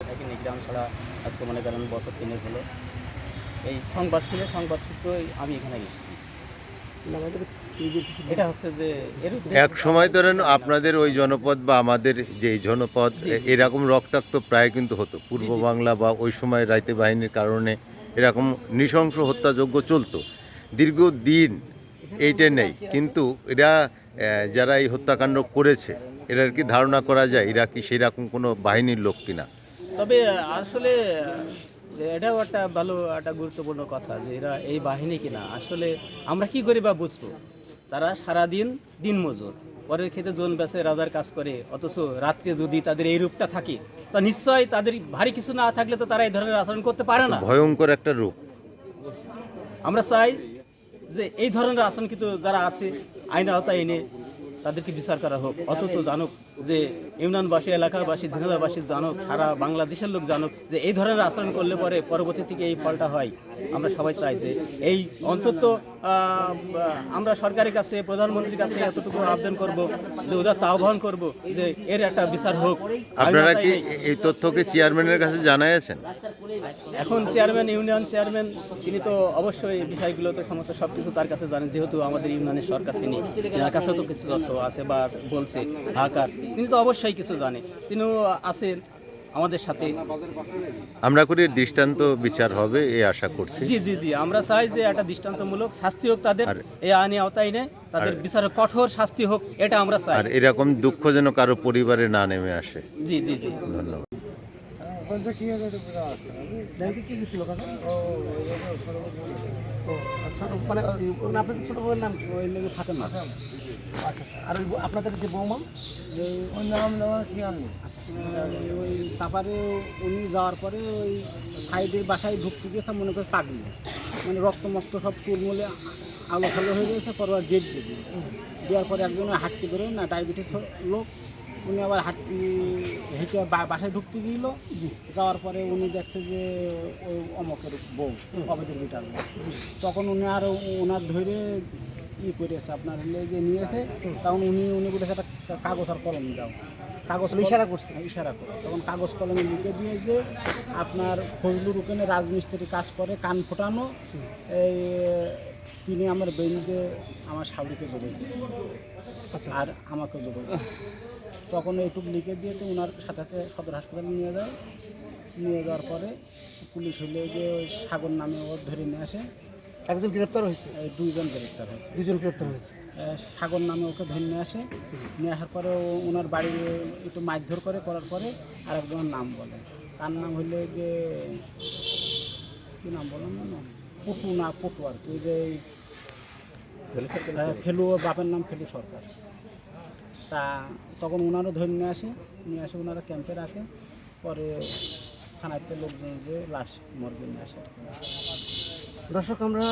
থাকিনি, গ্রাম ছাড়া আজকে মনে করেন বছর ৩ হলো। এই সংবাদ শুনে সংবাদ সূত্রেই আমি এখানে এসেছি। এটা হচ্ছে যে এক সময় ধরেন আপনাদের ওই জনপদ বা আমাদের যে জনপদ জি, জি। এরকম রক্তাক্ত প্রায় কিন্তু হতো পূর্ব জি, জি। বাংলা বা ওই সময় রাইতে বাহিনীর কারণে এরকম নৃশংস হত্যাযজ্ঞ চলতো দীর্ঘদিন। এইটা নেই কিন্তু এরা যারা এই হত্যাকাণ্ড করেছে এরার কি ধারণা করা যায় এরা কি সেরকম কোনো বাহিনীর লোক কিনা? তবে আসলে এটাও একটা ভালো একটা গুরুত্বপূর্ণ কথা যে এরা এই বাহিনী কিনা। আসলে আমরা কি করি বা বুঝবো? তারা সারাদিন দিনমজুর, পরের ক্ষেতে জন বেচে রাজার কাজ করে, অথচ রাত্রে যদি তাদের এই রূপটা থাকে তা নিশ্চয়ই তাদের ভারী কিছু না থাকলে তো তারা এই ধরনের আচরণ করতে পারে না। ভয়ঙ্কর একটা রূপ। আমরা চাই যে এই ধরনের আচরণ কিন্তু যারা আছে আইন আওতায় এনে তাদেরকে বিচার করা হোক, অন্তত জানুক যে ইউনিয়নবাসী, এলাকাবাসী, ঝিনাইদহবাসী জানুক, সারা বাংলাদেশের লোক জানুক যে এই ধরনের আচরণ করলে পরে পরবর্তী থেকে এই ফলটা হয়। আমরা সবাই চাই যে এই অন্তত আমরা সরকারের কাছে, প্রধানমন্ত্রীর কাছে এতটুকু আবেদন করব যে ওদের আহ্বান করব যে এর একটা বিচার হোক। আপনারা কি এই তথ্যকে চেয়ারম্যানের কাছে জানাইছেন? এখন চেয়ারম্যান, ইউনিয়ন চেয়ারম্যান, তিনি তো অবশ্যই এই বিষয়গুলো তো সমস্ত সব কিছু তার কাছে জানেন, যেহেতু আমাদের ইউনিয়নের সরকার তিনি, তার কাছেও তো কিছু তথ্য আছে বা বলছে হাকার, তিনি তো অবশ্যই কিছু জানে, তিনিও আছেন আমাদের সাথে। আমরা করি দৃষ্টান্ত বিচার হবে এই আশা করছি। জি জি জি, আমরা চাই যে একটা দৃষ্টান্তমূলক শাস্তি হোক তাদের, আর এই আইনি আওতায় এনে তাদের বিচারে কঠোর শাস্তি হোক, এটা আমরা চাই। আর এরকম দুঃখ যেন কারো পরিবারে না নেমে আসে। জি জি জি। ধন্যবাদ। মানে আপনাদের ছোট বউয়ের নাম কি? ওই নাকি ফাতেমা। আচ্ছা আচ্ছা। আর ওই আপনাদের যে বৌমা, ওর নাম নেওয়া খেয়াল নেই। ওই তারপরে উনি যাওয়ার পরে ওই সাইডে বাসায় ঢুকতে গিয়ে সব মনে করে পাগলি, মানে রক্তমক্ত সব চুলমুলে আলো ফালো হয়ে গেছে। পরে আর ডেট দিয়ে দিয়েছে। দেওয়ার পরে একজন হাঁটতে বেরোয় না, ডায়াবেটিস লোক, উনি আবার হাঁটতে হেঁটে বাসায় ঢুকতে গিয়েছিল। যাওয়ার পরে উনি দেখছে যে ওই অমকের বউ, অবেদের বিটার বউ। তখন উনি আর ওনার ধরে করেছে, আপনার হলে যে নিয়েছে। তখন উনি বলেছে একটা কাগজ আর কলম দাও। কাগজ ইশারা করছে, ইশারা করে তখন কাগজ কলমে লিখে দিয়ে যে আপনার ফজলুর ওখানে রাজমিস্ত্রি কাজ করে, কান ফোটানো, এই তিনি আমার বেঞ্জে আমার শাশুড়িকে জড়িয়ে দিয়েছে আর আমাকে জড়িয়ে দিয়েছে। তখন এইটুকু লিখে দিয়ে তো ওনার সাথে সাথে সদর হাসপাতালে নিয়ে যাওয়ার পরে পুলিশ হলে যে ওই সাগর নামে ও ধরে নিয়ে আসে। একজন গ্রেপ্তার হয়েছে, দুইজন গ্রেপ্তার হয়েছে। দুজন গ্রেপ্তার হয়েছে। সাগর নামে ওকে ধরে নিয়ে আসে। নিয়ে আসার পরে ওনার বাড়ি একটু মারধর করার পরে আর একজনের নাম বলে। তার নাম হইলে যে কী নাম বললাম না, পটু আর কি, ওই যে ফেলু, বাপের নাম ফেলু সরকার। তা তখন ওনারও ধরে নিয়ে আসে ওনারা ক্যাম্পে রাখে। পরে থানাতে লোকজন যে লাশ মর্গে নিয়ে আসে। দর্শক, আমরা